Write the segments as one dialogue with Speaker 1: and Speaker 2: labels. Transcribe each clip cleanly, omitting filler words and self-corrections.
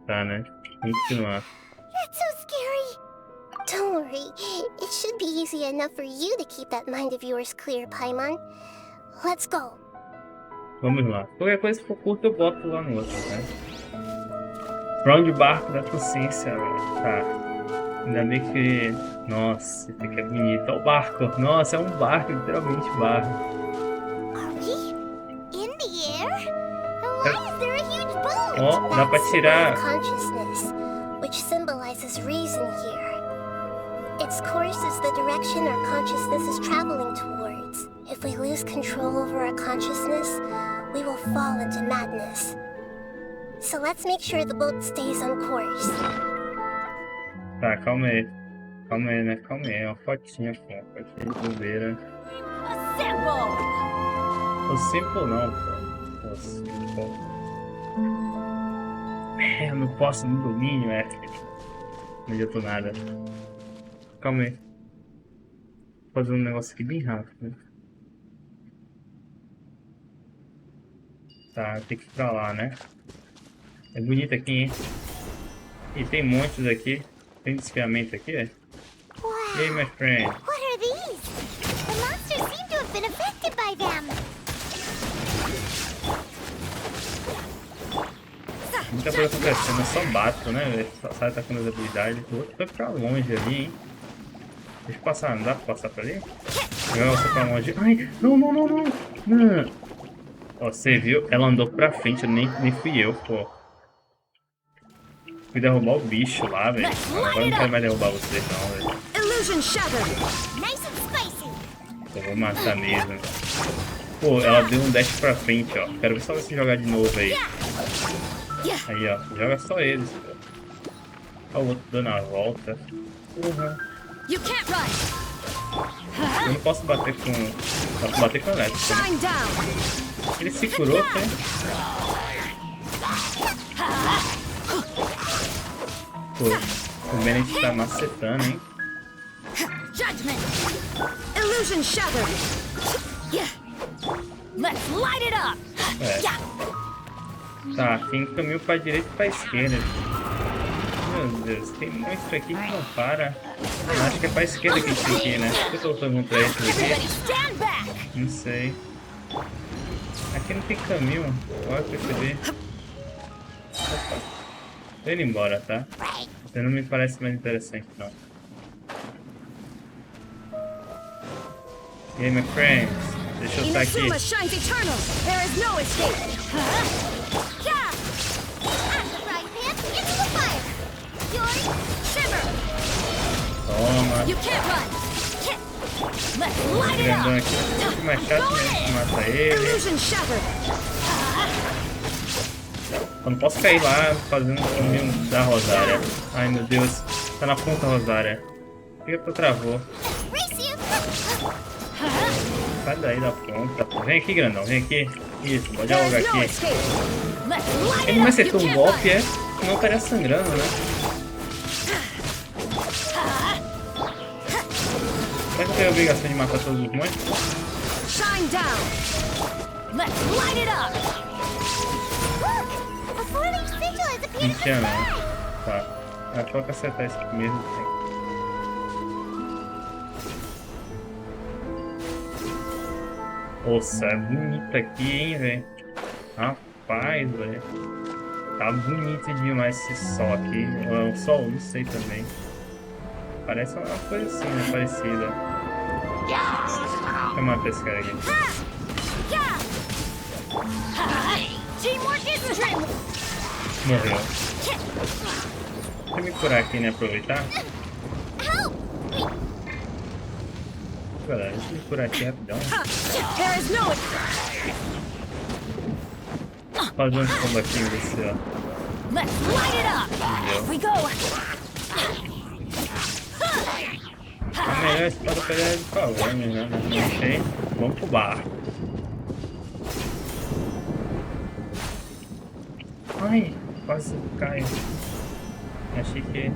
Speaker 1: Tá, né? Continuar.
Speaker 2: That's so scary. Don't worry. It should be easy enough for you to keep that mind of yours clear, Paimon. Let's go.
Speaker 1: Vamos lá. Qualquer coisa que for curto eu boto lá no outro, né? Round Barco da Conciência. Tá. Ainda bem que... Nossa, esse aqui é bonito. Olha o barco. Nossa, é um barco, literalmente barco.
Speaker 2: Are we in the air? Why is there a huge boat?
Speaker 1: Ó, dá pra tirar...
Speaker 2: Consciousness, which symbolizes reason here. Its course is the direction our consciousness is traveling towards. If we lose control over our consciousness, we will fall into madness. So let's make sure the boat stays on course.
Speaker 1: Tá, calma aí. Calma aí, né? Calma aí. É uma fotinha, pô. Fotinha de bobeira. O simple não, pô. O simple. Eu não posso no domínio, Não adiantou nada. Calma aí. Vou fazer um negócio aqui bem rápido. Tá, tem que ir pra lá, né? É bonito aqui, hein? E tem montes aqui. Tem desfiamento aqui,
Speaker 2: Wow.
Speaker 1: Hey, my friend.
Speaker 2: What are these? The monsters seem to have been affected by them.
Speaker 1: Muita coisa acontecendo, eu só bato, né? Ele só sai atacando as habilidades. O outro foi pra longe ali, hein? Deixa eu passar, não dá pra passar pra ali? Não, foi pra longe. Ai, não, não, não, não. Não. Ó, você viu? Ela andou pra frente, nem fui eu, pô. Fui derrubar o bicho lá, velho. Agora não quero mais derrubar você, não, velho. Eu vou matar mesmo. Pô, ela deu um dash pra frente, ó. Quero ver só você jogar de novo aí. Aí, ó. Joga só eles, pô. Olha o outro dando a volta. Porra. Eu não posso bater com... Posso bater com elétrico, né? Ele se curou, né? Pô, o Bennett tá macetando, hein? É. Tá, tem caminho pra direita e pra esquerda. Meu Deus, tem monstro aqui que não para. Eu acho que é pra esquerda que a gente tem que ir, né? Por que eu tô perguntando pra esse aqui? Não sei. Aqui não tem caminho, pode perceber. Opa. Tô indo embora, tá? Você não me parece mais interessante, não. E aí, my friends? Deixa eu estar aqui. Toma. Grandão aqui. Um pouco mais chato, né? Mata ele. Eu não posso cair lá fazendo o caminho da Rosária. Ai, meu Deus. Tá na ponta, Rosária. Por que eu travou? Sai daí da ponta. Vem aqui, grandão. Vem aqui. Isso, pode jogar aqui. Ele não acertou um golpe, senão estaria sangrando, né? Será que eu tenho a obrigação de matar todos os monstros? Mentira, não. Tá. É só que acertar esse primeiro tempo. Nossa, é bonito aqui, hein, velho. Rapaz, velho. Tá bonito demais esse sol aqui. É um sol, não sei também. Parece uma coisa assim, né? Parecida. Deixa eu matar esse cara aqui. Morreu. Deixa eu me curar aqui, né? Aproveitar. Galera, deixa eu me curar aqui rapidão. Fazer uns combatinhos desse, ó. A melhor espada pegar é de Fone, né? Não sei. Vamos pro barco. Ai, quase cai. Achei que...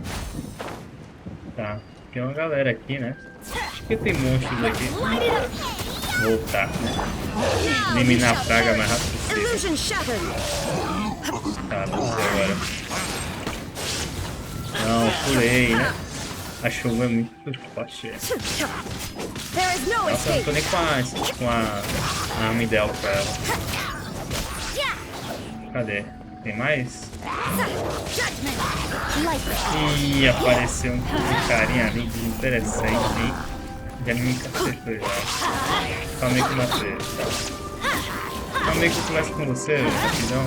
Speaker 1: Tá, tem uma galera aqui, né? Acho que tem monstros aqui. Voltar, né? Eliminar a praga mais rápido possível. Tá, não sei agora. Pulei, né? A chuva é muito forte. Nossa, eu não tô nem com a arma ideal pra ela. Cadê? Tem mais? Ih, apareceu um carinha ali interessante, hein? Já me cacetou já. Calma aí que eu matei. Calma aí que eu começo com você, rapidão.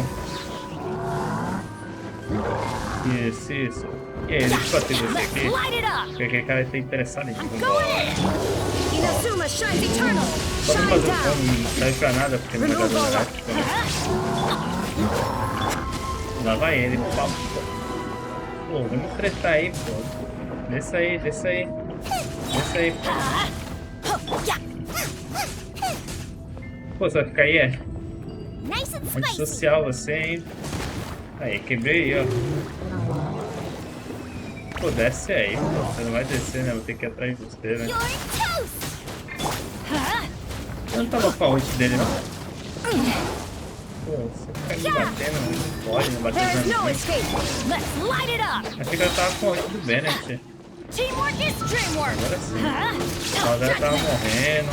Speaker 1: Isso. E aí, deixa eu bater você aqui. Porque aquele cara tá interessado em mim. Só não fazer o fone, não serve pra nada, porque não vai dar dano elétrico, né? Lá vai ele, pau. Pô, vamos tretar aí, pô. Desce aí. Desce aí, pô. Pô, você vai ficar aí, é? Antissocial você, hein? Aí, quebrei aí, ó. Pô, desce aí, pô. Você não vai descer, né? Vou ter que ir atrás de você, né? Eu não tava com a ult dele, não. Pô, você fica me batendo, não pode, não bater nas mãos. Achei que ela tava com a ult do Bennett. Agora sim. A Rosário tava morrendo.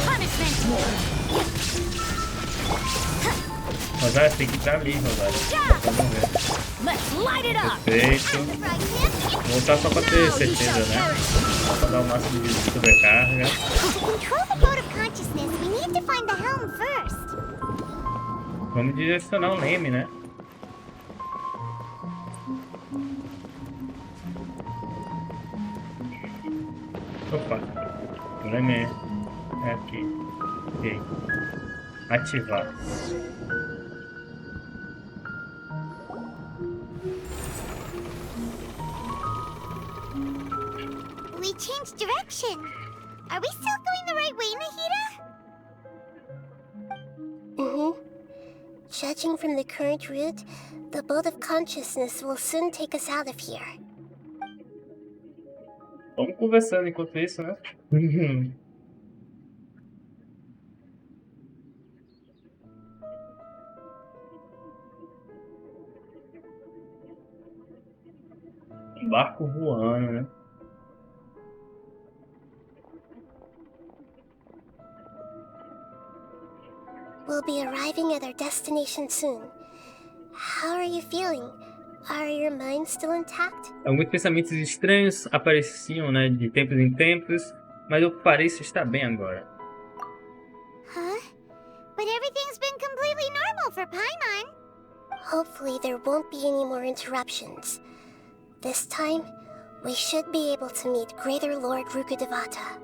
Speaker 1: Rosário, tem que ir pra ali, Rosário. Tá morrendo. Perfeito. Vou voltar só pra ter certeza, né? Só pra dar o máximo de sobrecarga. Vamos direcionar o leme, né? Opa, o leme é aqui. Ok. Ativar.
Speaker 2: We changed direction. Are we still going the right way, Nahida? Judging from the current route, the boat of consciousness will soon take us out of here.
Speaker 1: Vamos conversando enquanto isso, né? Barco voando, né?
Speaker 2: We'll be arriving at our destination soon. How are you feeling? Are your minds still intact?
Speaker 1: Alguns pensamentos estranhos apareciam, né, de tempos em tempos, mas eu pareço estar bem agora.
Speaker 2: Huh? But everything's been completely normal for Paimon. Hopefully there won't be any more interruptions. This time, we should be able to meet Greater Lord Rukkhadevata.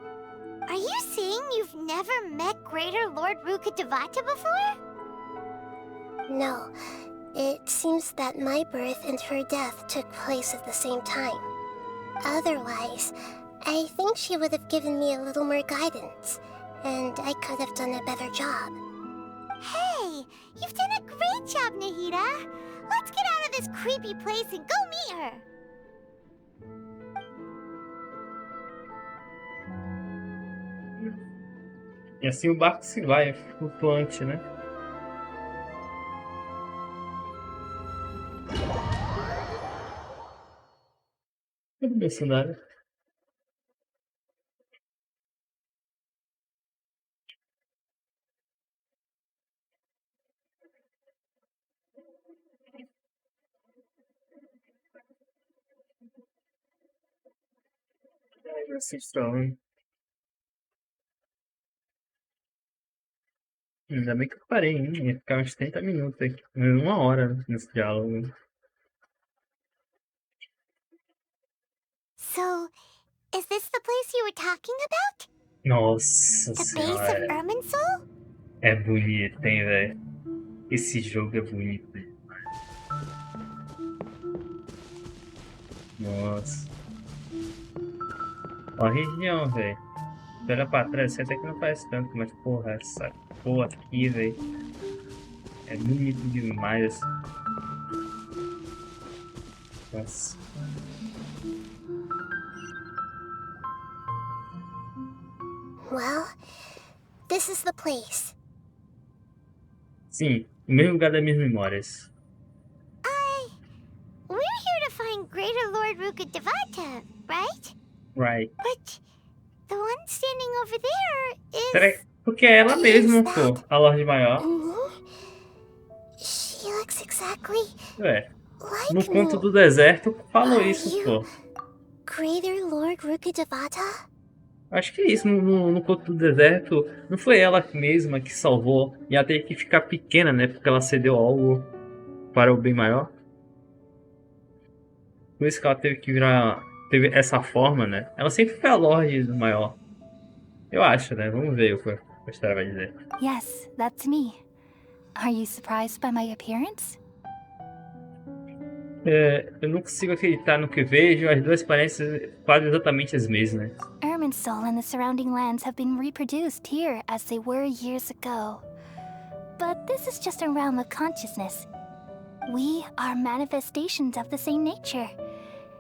Speaker 2: Are you saying you've never met Greater Lord Rukkhadevata before? No. It seems that my birth and her death took place at the same time. Otherwise, I think she would have given me a little more guidance, and I could have done a better job. Hey, you've done a great job, Nahida. Let's get out of this creepy place and go meet her.
Speaker 1: E assim o barco se vai, flutuante, né? Tudo bem, cenário. Estranho. Ainda bem que eu parei, hein? Ia ficar uns 30 minutos aqui. 1 hora nesse diálogo.
Speaker 2: So, is this the place you were talking about?
Speaker 1: Nossa
Speaker 2: The base
Speaker 1: senhora.
Speaker 2: of Irminsul?
Speaker 1: É bonito, hein, velho? Esse jogo é bonito. Nossa. Ó a região, velho. Olha pra trás, você até que não faz tanto, mas porra, essa porra aqui, velho. É bonito demais. Nossa.
Speaker 2: Well, this is the place.
Speaker 1: Sim, o mesmo lugar das minhas memórias.
Speaker 2: We're here to find mean Greater Lord Rukkhadevata, right?
Speaker 1: Right.
Speaker 2: But the one standing over there is...
Speaker 1: Será porque é ela mesma,
Speaker 2: that
Speaker 1: pô, a Lorde Maior.
Speaker 2: me? She looks exactly
Speaker 1: Ué,
Speaker 2: like
Speaker 1: no conto
Speaker 2: me.
Speaker 1: do deserto falou
Speaker 2: Are
Speaker 1: isso,
Speaker 2: you
Speaker 1: pô.
Speaker 2: Greater Lord Rukkhadevata?
Speaker 1: Acho que é isso, no conto do deserto, não foi ela mesma que salvou e ela teve que ficar pequena, né? Porque ela cedeu algo para o bem maior. Por isso que ela teve que virar, teve essa forma, né? Ela sempre foi a Lorde Maior. Eu acho, né? Vamos ver o que a história vai dizer.
Speaker 3: Yes, that's me. Are you surprised by my appearance?
Speaker 1: Eu não consigo acreditar no que vejo, as duas parecem quase exatamente as mesmas.
Speaker 3: Irminsul and the surrounding lands have been reproduced here as they were years ago. But this is just a realm of consciousness. We are manifestations of the same nature.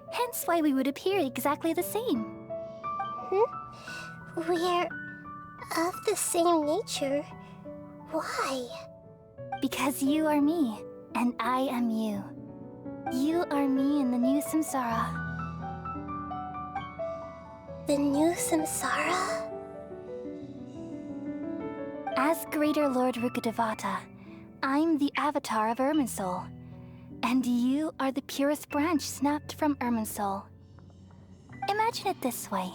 Speaker 3: Hence why we would appear exactly the same.
Speaker 2: We're of the same nature. Why?
Speaker 3: Because you are me, and I am you. You are me in the new samsara.
Speaker 2: The new samsara?
Speaker 3: As Greater Lord Rukkhadevata, I'm the avatar of Irminsul. And you are the purest branch snapped from Irminsul. Imagine it this way.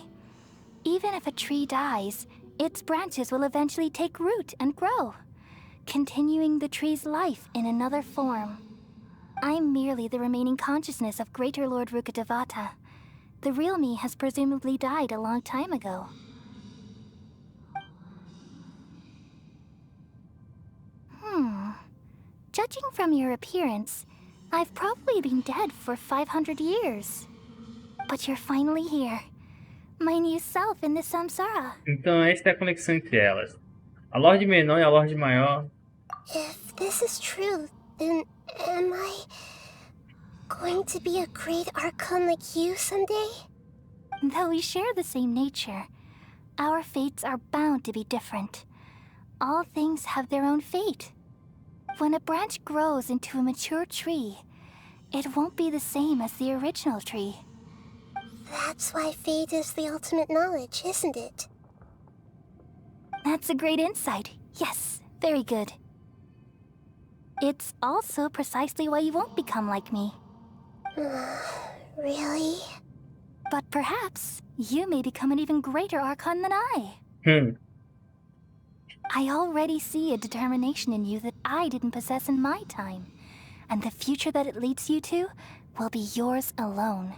Speaker 3: Even if a tree dies, its branches will eventually take root and grow, continuing the tree's life in another form. I'm merely the remaining consciousness of Greater Lord Rukkhadevata. The real me has presumably died a long time ago. Judging from your appearance, I've probably been dead for 500 years. But you're finally here. My new self in the samsara.
Speaker 1: Então esta é a conexão entre elas. A Lorde Menor e a Lorde Maior.
Speaker 2: If this is true, then am I going to be a great archon like you someday?
Speaker 3: Though we share the same nature, our fates are bound to be different. All things have their own fate. When a branch grows into a mature tree, it won't be the same as the original tree.
Speaker 2: That's why fate is the ultimate knowledge, isn't it?
Speaker 3: That's a great insight. Yes, very good. It's also precisely why you won't become like me.
Speaker 2: Really?
Speaker 3: But perhaps you may become an even greater archon than I. I already see a determination in you that I didn't possess in my time. And the future that it leads you to will be yours alone.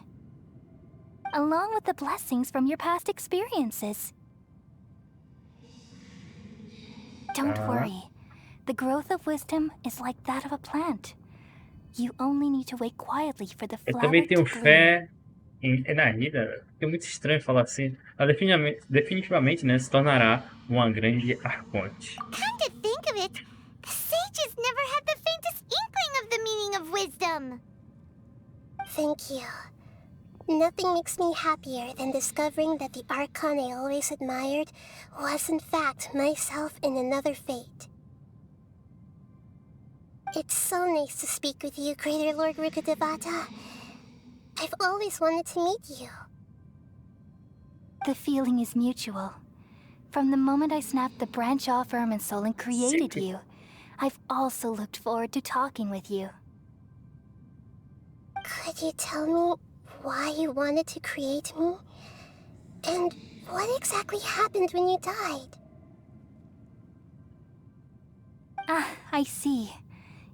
Speaker 3: Along with the blessings from your past experiences. Don't worry. The growth of wisdom is like that of a plant. You only need to wait quietly for the
Speaker 1: Eu
Speaker 3: flower
Speaker 1: também tenho
Speaker 3: to bloom.
Speaker 1: fé na vida. É muito estranho falar assim. Ela definitivamente, né, se tornará uma grande arconte.
Speaker 2: Come to think of it, the sages never had the faintest inkling of the meaning of wisdom. Thank you. Nothing makes me happier than discovering that the archon I always admired was in fact myself in another fate. It's so nice to speak with you, Greater Lord Rukkhadevata. I've always wanted to meet you.
Speaker 3: The feeling is mutual. From the moment I snapped the branch off Irminsul and created you, I've also looked forward to talking with you.
Speaker 2: Could you tell me why you wanted to create me? And what exactly happened when you died?
Speaker 3: Ah, I see.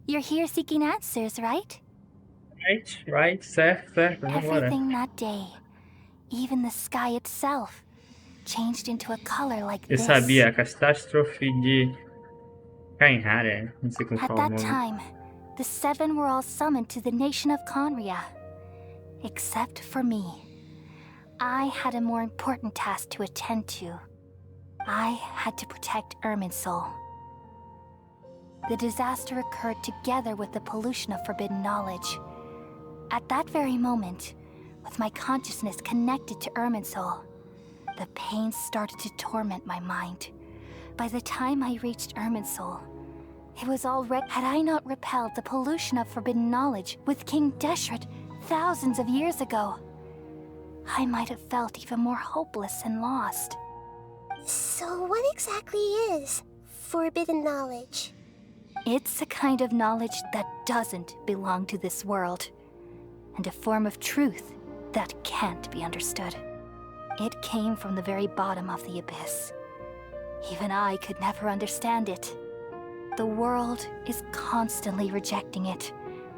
Speaker 3: You're here seeking answers, right?
Speaker 1: Right, certo, vamos embora.
Speaker 3: Everything that day, even the sky itself, changed into a color like
Speaker 1: Eu
Speaker 3: this.
Speaker 1: sabia, a catástrofe de Kainhara, não sei como
Speaker 3: At
Speaker 1: falar o
Speaker 3: that
Speaker 1: nome.
Speaker 3: time, the seven were all summoned to the nation of Conria. Except for me. I had a more important task to attend to. I had to protect Irminsul. The disaster occurred together with the pollution of forbidden knowledge. At that very moment, with my consciousness connected to Irminsul, the pain started to torment my mind. By the time I reached Irminsul, it was already... Had I not repelled the pollution of forbidden knowledge with King Deshret thousands of years ago, I might have felt even more hopeless and lost.
Speaker 2: So what exactly is forbidden knowledge?
Speaker 3: It's a kind of knowledge that doesn't belong to this world, and a form of truth that can't be understood. It came from the very bottom of the abyss. Even I could never understand it. The world is constantly rejecting it,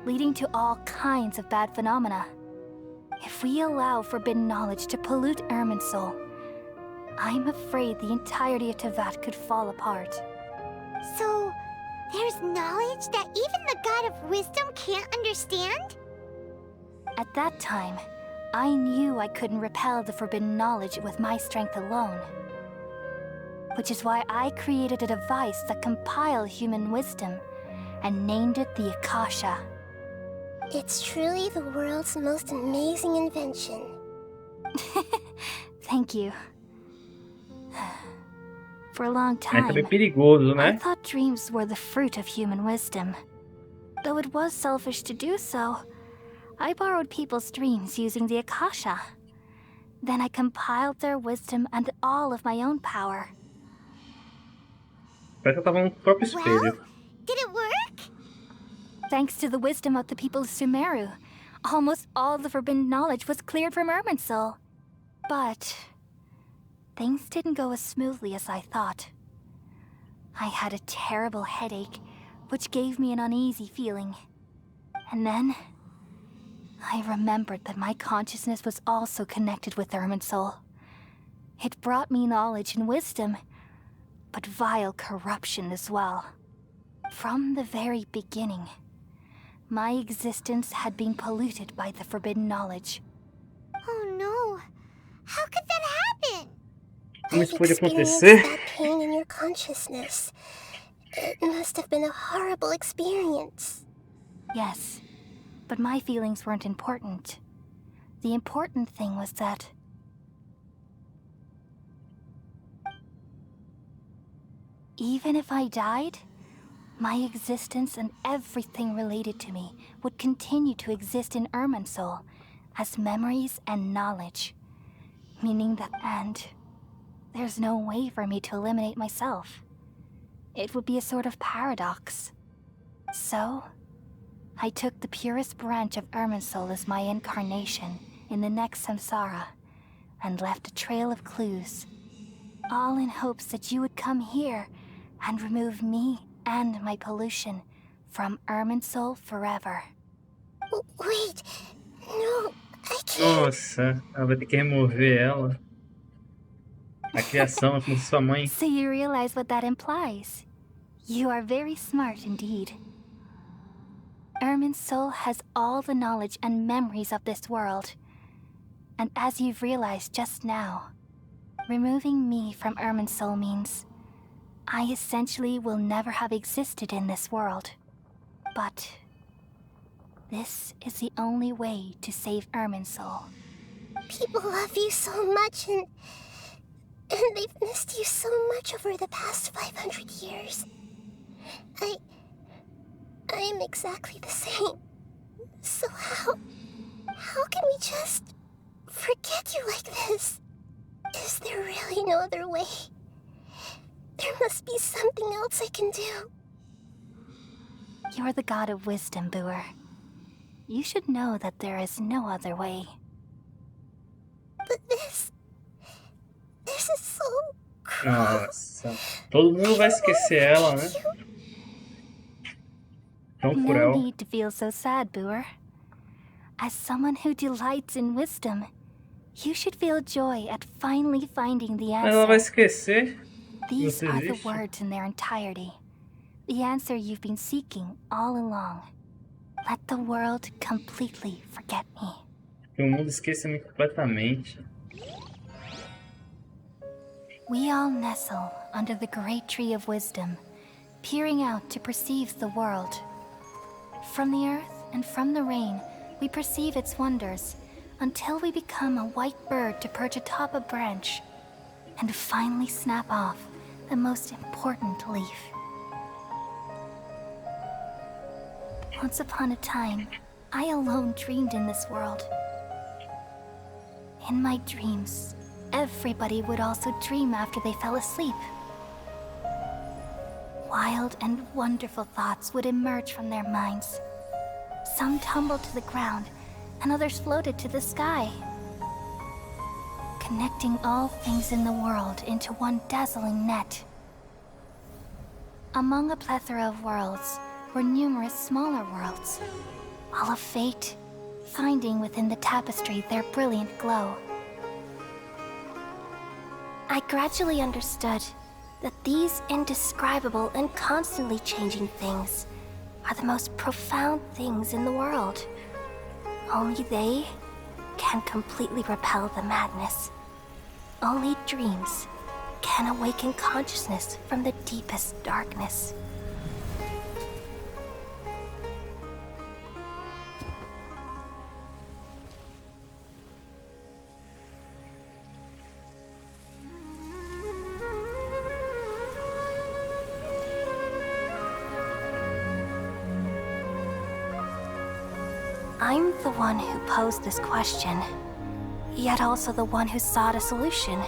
Speaker 3: leading to all kinds of bad phenomena. If we allow forbidden knowledge to pollute Irminsul, I'm afraid the entirety of Teyvat could fall apart.
Speaker 4: So, there's knowledge that even the God of Wisdom can't understand?
Speaker 3: At that time, I knew I couldn't repel the forbidden knowledge with my strength alone. Which is why I created a device that compiled human wisdom and named it the Akasha.
Speaker 2: It's truly the world's most amazing invention.
Speaker 3: Thank you. For a long
Speaker 1: É também
Speaker 3: time,
Speaker 1: perigoso,
Speaker 3: I
Speaker 1: né?
Speaker 3: thought dreams were the fruit of human wisdom. Though it was selfish to do so, I borrowed people's dreams using the Akasha. Then I compiled their wisdom and all of my own power.
Speaker 1: Parece que eu tava no próprio espelho.
Speaker 4: Well, did it work?
Speaker 3: Thanks to the wisdom of the people of Sumeru, almost all the forbidden knowledge was cleared from Irminsul. But things didn't go as smoothly as I thought. I had a terrible headache, which gave me an uneasy feeling. And then I remembered that my consciousness was also connected with Irminsul. It brought me knowledge and wisdom, but vile corruption as well. From the very beginning, my existence had been polluted by the forbidden knowledge.
Speaker 4: Oh no. How could that happen?
Speaker 1: Como isso
Speaker 2: I've
Speaker 1: pode
Speaker 2: experienced
Speaker 1: acontecer?
Speaker 2: that pain in your consciousness. It must have been a horrible experience.
Speaker 3: Yes, but my feelings weren't important. The important thing was that even if I died, my existence and everything related to me would continue to exist in Irminsul as memories and knowledge. Meaning that, and there's no way for me to eliminate myself. It would be a sort of paradox. So, I took the purest branch of Irminsul as my incarnation in the next samsara, and left a trail of clues, all in hopes that you would come here and remove me and my pollution from Irminsul forever.
Speaker 2: Wait, no, I can't.
Speaker 1: Nossa, ela vai ter que remover ela. A criação é como se sua mãe.
Speaker 3: So you realize what that implies. You are very smart indeed. Irminsul has all the knowledge and memories of this world. And as you've realized just now, removing me from Irminsul means I essentially will never have existed in this world. But this is the only way to save Irminsul.
Speaker 2: People love you so much, and they've missed you so much over the past 500 years. I am exactly the same. So how can we just forget you like this? Is there really no other way? There must be something else I can do.
Speaker 3: You're the god of wisdom, Booer. You should know that there is no other way.
Speaker 2: But this is so cruel.
Speaker 1: Nossa. Todo mundo vai esquecer ela, né? Tão
Speaker 3: No
Speaker 1: cruel.
Speaker 3: need to feel so sad, Booer. As someone who delights in wisdom, you should feel joy at finally finding the
Speaker 1: Mas ela vai
Speaker 3: answer.
Speaker 1: esquecer.
Speaker 3: These
Speaker 1: Você
Speaker 3: are the
Speaker 1: existe?
Speaker 3: words in their entirety. The answer you've been seeking all along. Let the world completely forget me.
Speaker 1: Que o mundo esqueça-me completamente.
Speaker 3: We all nestle under the great tree of wisdom, peering out to perceive the world. From the earth and from the rain, we perceive its wonders, until we become a white bird to perch atop a branch, and finally snap off the most important leaf. Once upon a time, I alone dreamed in this world. In my dreams, everybody would also dream after they fell asleep. Wild and wonderful thoughts would emerge from their minds. Some tumbled to the ground, and others floated to the sky, connecting all things in the world into one dazzling net. Among a plethora of worlds were numerous smaller worlds, all of fate, finding within the tapestry their brilliant glow. I gradually understood that these indescribable and constantly changing things are the most profound things in the world. Only they can completely repel the madness. Only dreams can awaken consciousness from the deepest darkness. I'm the one who posed this question, yet also the one who sought a solution.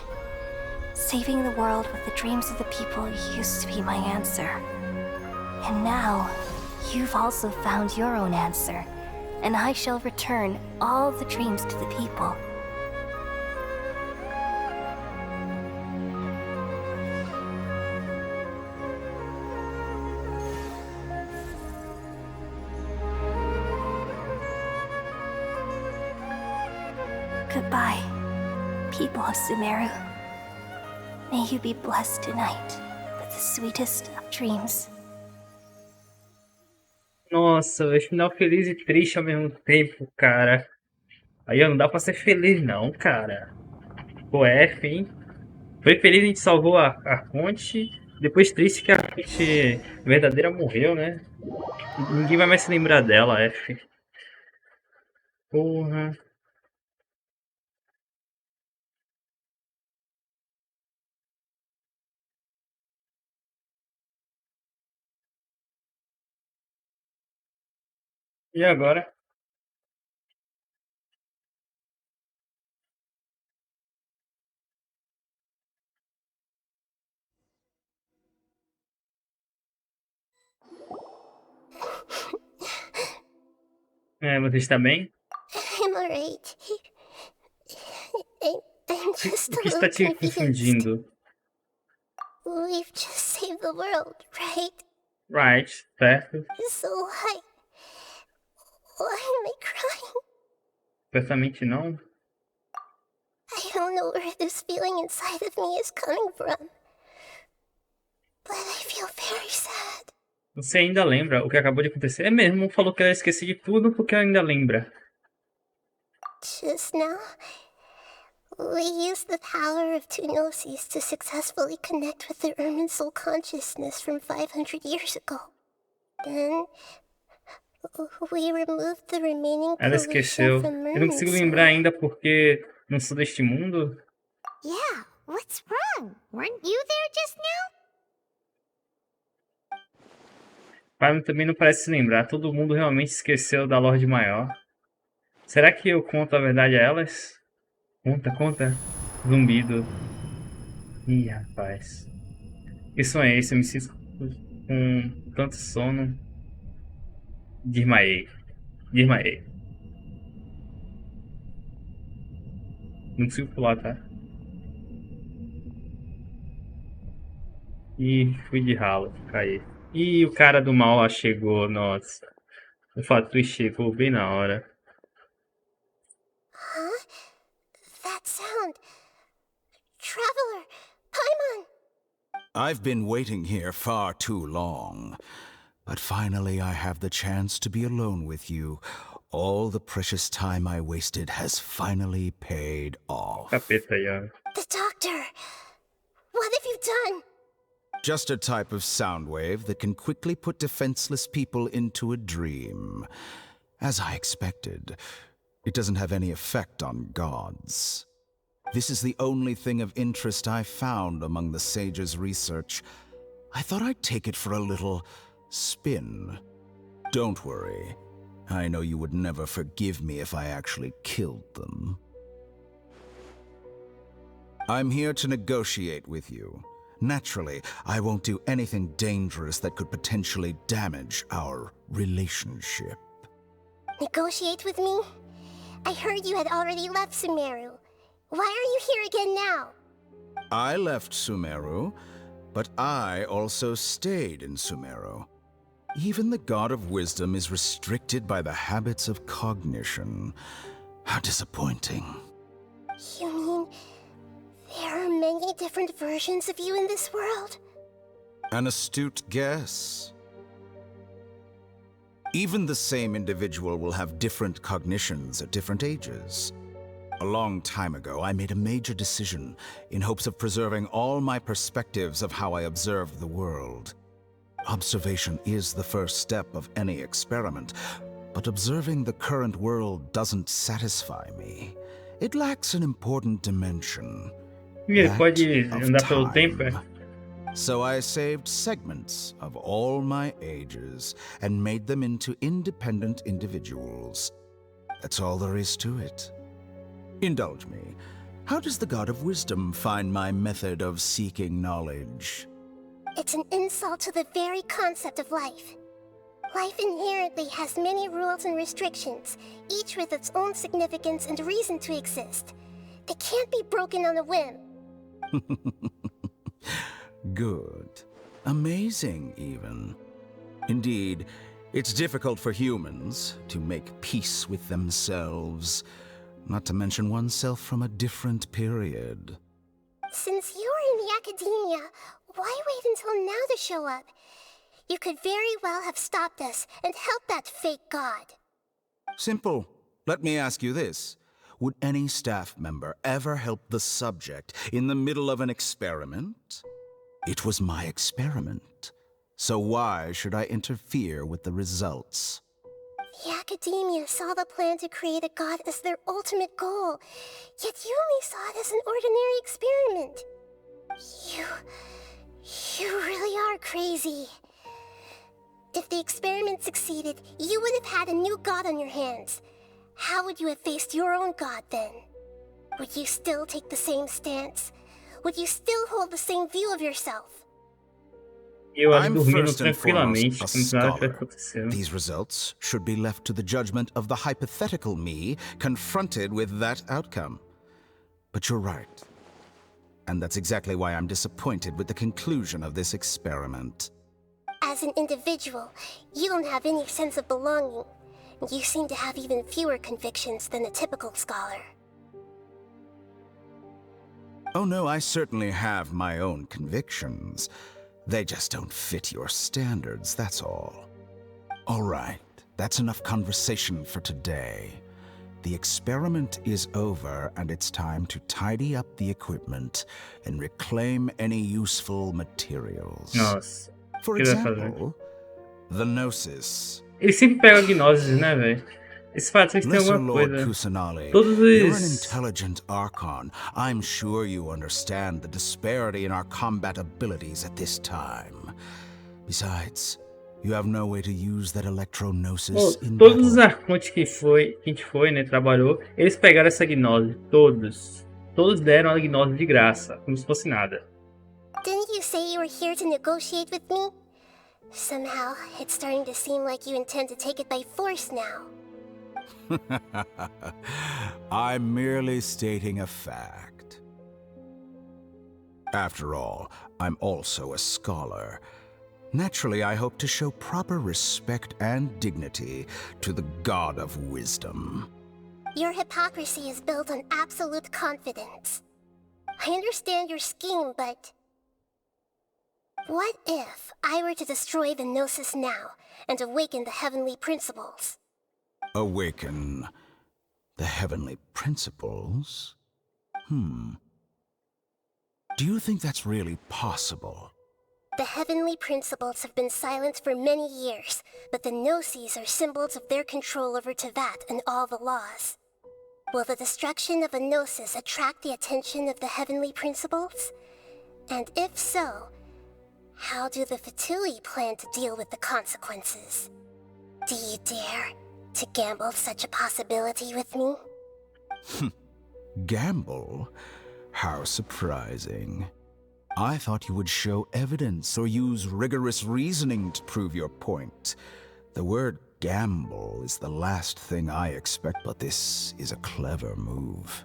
Speaker 3: Saving the world with the dreams of the people used to be my answer. And now, you've also found your own answer, and I shall return all the dreams to the people. Goodbye, people of Sumeru. May you be blessed tonight with the sweetest of dreams.
Speaker 1: Nossa, velho, final feliz e triste ao mesmo tempo, cara. Aí não dá pra ser feliz não, cara. Pô, F, hein? Foi feliz a gente salvou a Fonte. Depois triste que a Fonte verdadeira morreu, né? Ninguém vai mais se lembrar dela, F. Porra. E agora? É, você está bem?
Speaker 2: I'm alright. I'm just
Speaker 1: O
Speaker 2: a
Speaker 1: que está
Speaker 2: little
Speaker 1: te
Speaker 2: confused.
Speaker 1: confundindo?
Speaker 2: We've just saved the world, right?
Speaker 1: Right, certo.
Speaker 2: So why am I crying?
Speaker 1: Certamente não.
Speaker 2: I don't know where this feeling inside of me is coming from. But I feel very sad.
Speaker 1: Você ainda lembra o que acabou de acontecer? É mesmo, falou que ela esqueceu de tudo porque ainda lembra.
Speaker 2: Just now, we used the power of two gnosis to successfully connect with the Ermin soul consciousness from 500 years ago. Then, we removed the remaining
Speaker 1: Ela
Speaker 2: pollution
Speaker 1: esqueceu.
Speaker 2: from
Speaker 1: Eu não
Speaker 2: Mermin's
Speaker 1: consigo
Speaker 2: soul.
Speaker 1: lembrar ainda porque não sou deste mundo.
Speaker 4: Yeah, what's wrong? Weren't you there just now?
Speaker 1: Pai também não parece se lembrar. Todo mundo realmente esqueceu da Lorde Maior. Será que eu conto a verdade a elas? Conta. Zumbido. Ih, rapaz. Que som é esse? Eu me sinto com tanto sono. Desmaiei. Não consigo pular, tá? Ih, fui de ralo. Caí. Ih, o cara do mal lá chegou. Nossa. O Fatu chegou bem na hora.
Speaker 2: Huh? That sound. Traveler! Paimon!
Speaker 5: I've been waiting here far too long. But finally I have the chance to be alone with you. All the precious time I wasted has finally paid off.
Speaker 1: Capeta aí, ó.
Speaker 2: The doctor! What have you done?
Speaker 5: Just a type of sound wave that can quickly put defenseless people into a dream. As I expected, it doesn't have any effect on gods. This is the only thing of interest I found among the sage's research. I thought I'd take it for a little spin. Don't worry. I know you would never forgive me if I actually killed them. I'm here to negotiate with you. Naturally, I won't do anything dangerous that could potentially damage our relationship.
Speaker 2: Negotiate with me? I heard you had already left Sumeru. Why are you here again now?
Speaker 5: I left Sumeru, but I also stayed in Sumeru. Even the God of Wisdom is restricted by the habits of cognition. How disappointing.
Speaker 2: You mean there are many different versions of you in this world?
Speaker 5: An astute guess. Even the same individual will have different cognitions at different ages. A long time ago, I made a major decision in hopes of preserving all my perspectives of how I observed the world. Observation is the first step of any experiment, but observing the current world doesn't satisfy me. It lacks an important dimension.
Speaker 1: E ele
Speaker 5: That
Speaker 1: pode
Speaker 5: of
Speaker 1: andar pelo tempo, é?
Speaker 5: time. So I saved segments of all my ages and made them into independent individuals. That's all there is to it. Indulge me. How does the God of Wisdom find my method of seeking knowledge?
Speaker 2: It's an insult to the very concept of life. Life inherently has many rules and restrictions, each with its own significance and reason to exist. They can't be broken on a whim.
Speaker 5: Good. Amazing, even. Indeed, it's difficult for humans to make peace with themselves, not to mention oneself from a different period.
Speaker 2: Since you're in the academia, why wait until now to show up? You could very well have stopped us and helped that fake god.
Speaker 5: Simple. Let me ask you this. Would any staff member ever help the subject in the middle of an experiment? It was my experiment. So why should I interfere with the results?
Speaker 2: The academia saw the plan to create a god as their ultimate goal, yet you only saw it as an ordinary experiment. You really are crazy. If the experiment succeeded, you would have had a new god on your hands. How would you have faced your own god then? Would you still take the same stance? Would you still hold the same view of yourself?
Speaker 1: Eu ali
Speaker 5: I'm
Speaker 1: dormindo
Speaker 5: first and
Speaker 1: tranquilamente,
Speaker 5: foremost a
Speaker 1: como se nada tivesse
Speaker 5: scholar.
Speaker 1: acontecendo.
Speaker 5: These results should be left to the judgment of the hypothetical me confronted with that outcome. But you're right. And that's exactly why I'm disappointed with the conclusion of this experiment.
Speaker 2: As an individual, you don't have any sense of belonging. You seem to have even fewer convictions than a typical scholar.
Speaker 5: Oh no, I certainly have my own convictions. They just don't fit your standards, that's all. All right, that's enough conversation for today. The experiment is over, and it's time to tidy up the equipment and reclaim any useful materials.
Speaker 1: Nossa,
Speaker 5: For
Speaker 1: o que ele vai fazer?
Speaker 5: example, the Gnosis.
Speaker 1: Ele sempre pega gnoses, né, velho? Esse fato tem que ter
Speaker 5: Lesser
Speaker 1: alguma
Speaker 5: Lord
Speaker 1: coisa.
Speaker 5: Kusanali,
Speaker 1: Todos
Speaker 5: you're an
Speaker 1: os...
Speaker 5: intelligent Archon. I'm sure you understand the disparity in our combat abilities at this time. Besides, you have no way to use that electro-gnosis in
Speaker 1: Todos os
Speaker 5: battle.
Speaker 1: arcontes que a gente foi, né, trabalhou, eles pegaram essa gnose, todos. Todos deram a gnose de graça, como se fosse nada.
Speaker 2: Didn't you say you were here to negotiate with me? Somehow, it's starting to seem like you intend to take it by force now.
Speaker 5: I'm merely stating a fact. After all, I'm also a scholar. Naturally, I hope to show proper respect and dignity to the God of Wisdom.
Speaker 2: Your hypocrisy is built on absolute confidence. I understand your scheme, but... what if I were to destroy the Gnosis now and awaken the heavenly principles?
Speaker 5: Awaken the heavenly principles? Do you think that's really possible?
Speaker 2: The heavenly principles have been silent for many years, but the Gnosis are symbols of their control over Teyvat and all the laws. Will the destruction of a Gnosis attract the attention of the heavenly principles? And if so, how do the Fatui plan to deal with the consequences? Do you dare? to gamble such a possibility with me?
Speaker 5: Gamble? How surprising. I thought you would show evidence or use rigorous reasoning to prove your point. The word gamble is the last thing I expect, but this is a clever move.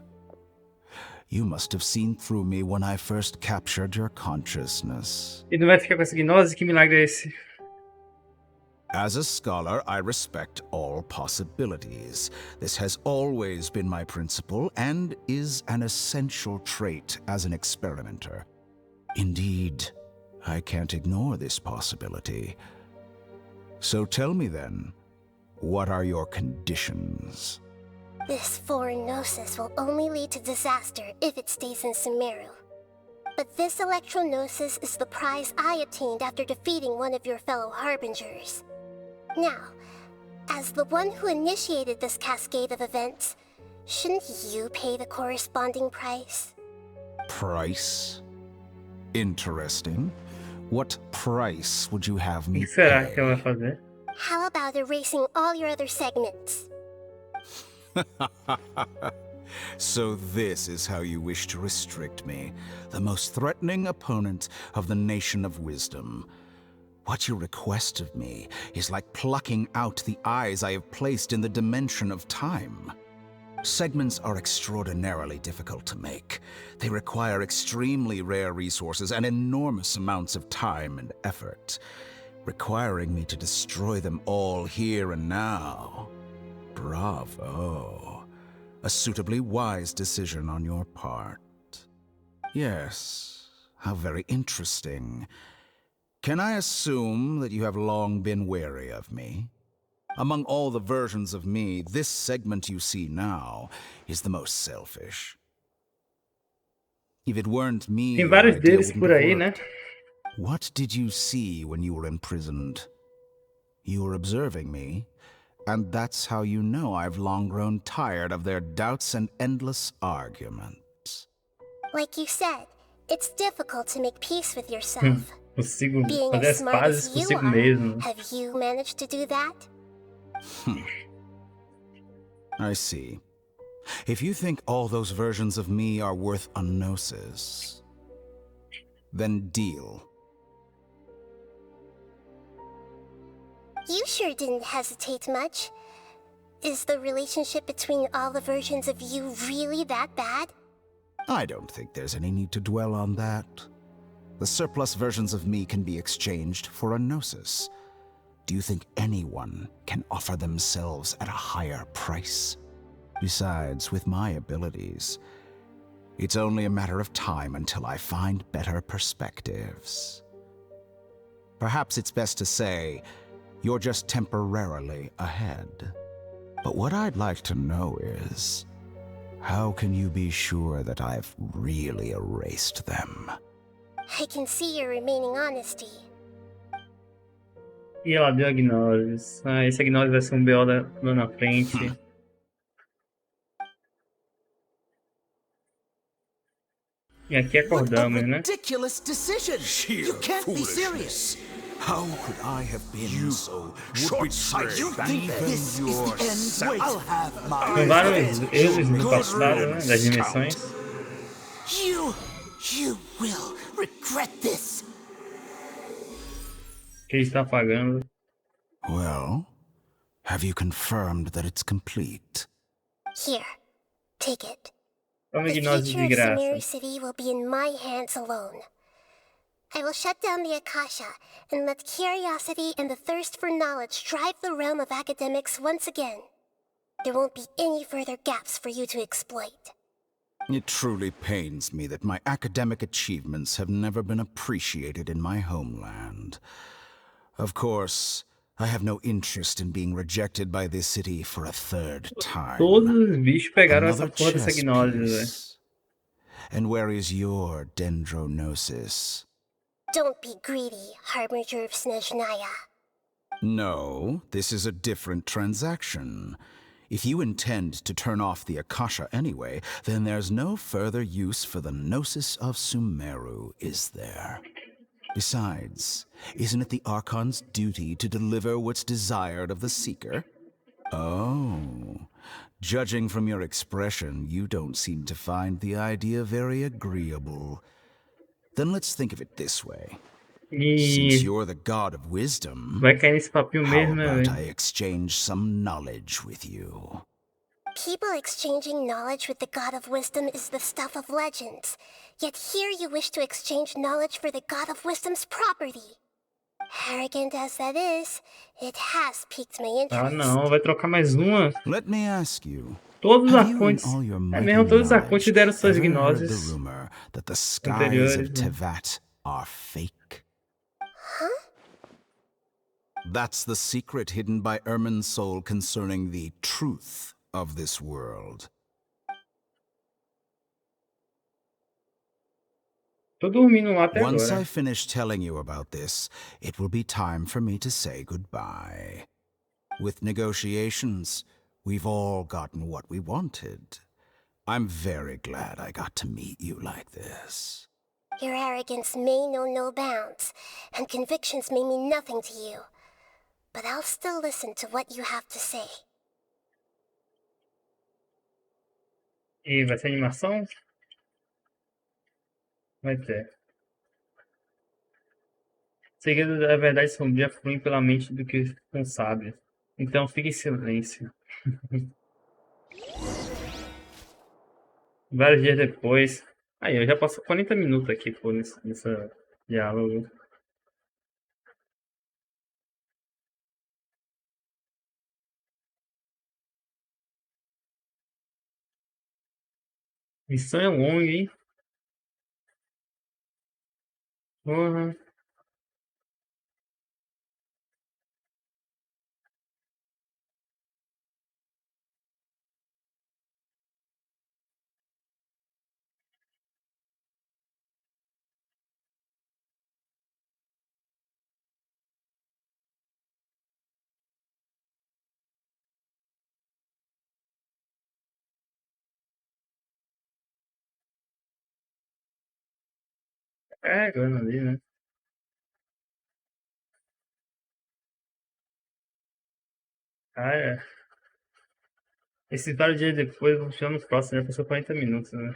Speaker 5: You must have seen through me when I first captured your consciousness.
Speaker 1: E não vai ficar com essa gnose? Que milagre é esse?
Speaker 5: As a scholar, I respect all possibilities. This has always been my principle and is an essential trait as an experimenter. Indeed, I can't ignore this possibility. So tell me then, what are your conditions?
Speaker 2: This foreign gnosis will only lead to disaster if it stays in Sumeru. But this electro-gnosis is the prize I attained after defeating one of your fellow harbingers. Now, as the one who initiated this cascade of events, shouldn't you pay the corresponding price?
Speaker 5: Price? Interesting. What price would you have me
Speaker 1: O que será
Speaker 5: pay?
Speaker 1: que ela vai fazer?
Speaker 2: How about erasing all your other segments?
Speaker 5: So this is how you wish to restrict me, the most threatening opponent of the Nation of Wisdom. What you request of me is like plucking out the eyes I have placed in the dimension of time. Segments are extraordinarily difficult to make. They require extremely rare resources and enormous amounts of time and effort, requiring me to destroy them all here and now. Bravo. A suitably wise decision on your part. Yes, how very interesting. Can I assume that you have long been wary of me? Among all the versions of me, this segment you see now is the most selfish. If it weren't me,
Speaker 1: Tem vários
Speaker 5: your idea
Speaker 1: deles
Speaker 5: wouldn't
Speaker 1: por
Speaker 5: have
Speaker 1: aí, né?
Speaker 5: worked. What did you see when you were imprisoned? You were observing me, and that's how you know I've long grown tired of their doubts and endless arguments.
Speaker 2: Like you said, it's difficult to make peace with yourself.
Speaker 1: Consigo
Speaker 2: Being
Speaker 1: fazer
Speaker 2: as
Speaker 1: as
Speaker 2: smart
Speaker 1: pazes
Speaker 2: as you
Speaker 1: consigo
Speaker 2: are,
Speaker 1: mesmo.
Speaker 2: have you managed to do that?
Speaker 5: I see. If you think all those versions of me are worth a gnosis, then deal.
Speaker 2: You sure didn't hesitate much. Is the relationship between all the versions of you really that bad?
Speaker 5: I don't think there's any need to dwell on that. The surplus versions of me can be exchanged for a gnosis. Do you think anyone can offer themselves at a higher price? Besides, with my abilities, it's only a matter of time until I find better perspectives. Perhaps it's best to say, you're just temporarily ahead. But what I'd like to know is, how can you be sure that I've really erased them?
Speaker 2: I can see your remaining honesty.
Speaker 1: E ela deu a gnose. Ah, esse gnose vai ser um BO lá na frente. E aqui acordamos, né?
Speaker 6: Ridiculous decision! You can't be serious!
Speaker 5: How could I have been so short-sighted?
Speaker 6: You think this is the end? I'll have
Speaker 1: Com
Speaker 6: my
Speaker 1: vários erros no passado, né? Das dimensões.
Speaker 6: You will regret this.
Speaker 1: Que ele está pagando.
Speaker 5: Well, have you confirmed that it's complete?
Speaker 2: Here, take it.
Speaker 1: Toma
Speaker 2: The
Speaker 1: gnose
Speaker 2: future
Speaker 1: de
Speaker 2: of Sumeru
Speaker 1: graça.
Speaker 2: City will be in my hands alone. I will shut down the Akasha and let curiosity and the thirst for knowledge drive the realm of academics once again. There won't be any further gaps for you to exploit.
Speaker 5: It truly pains me that my academic achievements have never been appreciated in my homeland. Of course, I have no interest in being rejected by this city for a third time.
Speaker 1: Todos os bichos pegaram essa
Speaker 5: Another
Speaker 1: porra dessa
Speaker 5: chess
Speaker 1: gnose, velho.
Speaker 5: piece. And where is your dendronosis?
Speaker 2: Don't be greedy, Harbinger of Snezhnaya.
Speaker 5: No, this is a different transaction. If you intend to turn off the Akasha anyway, then there's no further use for the Gnosis of Sumeru, is there? Besides, isn't it the Archon's duty to deliver what's desired of the Seeker? Oh. Judging from your expression, you don't seem to find the idea very agreeable. Then let's think of it this way. Since
Speaker 1: E
Speaker 5: you're the god of wisdom,
Speaker 1: vai cair nesse papinho
Speaker 5: how
Speaker 1: mesmo, né,
Speaker 5: about I
Speaker 1: velho?
Speaker 5: exchange some knowledge with you?
Speaker 2: People exchanging knowledge with the God of Wisdom is the stuff of legends. Yet here you wish to exchange knowledge for the God of Wisdom's property. Arrogant as that is, it has piqued my
Speaker 1: Ah,
Speaker 2: interest.
Speaker 1: não. Vai trocar mais uma.
Speaker 5: Let me ask you,
Speaker 1: Todos os
Speaker 5: have you in
Speaker 1: arcontes.
Speaker 5: all your
Speaker 1: É
Speaker 5: mighty
Speaker 1: mesmo, todos os arcontes
Speaker 5: knowledge
Speaker 1: deram suas
Speaker 5: ever heard the
Speaker 1: gnoses
Speaker 5: rumor that the skies
Speaker 1: anteriores,
Speaker 5: of
Speaker 1: né?
Speaker 5: Tevat are fake?
Speaker 2: Huh?
Speaker 5: That's the secret hidden by Ermin's soul concerning the truth of this world.
Speaker 1: Tô dormindo lá até
Speaker 5: Once I
Speaker 1: agora.
Speaker 5: finish telling you about this, it will be time for me to say goodbye. With negotiations, we've all gotten what we wanted. I'm very glad I got to meet you like this.
Speaker 2: Your arrogance may know no bounds, and convictions may mean nothing to you. But I'll still listen to what you have to say.
Speaker 1: E vai ser animação? Vai ter. Segredos da verdade sombria fluem pela mente do que não sabe. Então fique em silêncio. Vários dias depois. Aí, eu já passou 40 minutos aqui, pô, nessa diálogo. Missão é longa, hein? Porra. Carregando ali, né? Cara, esses vários dias depois, vamos chegar no próximo, já passou 40 minutos, né?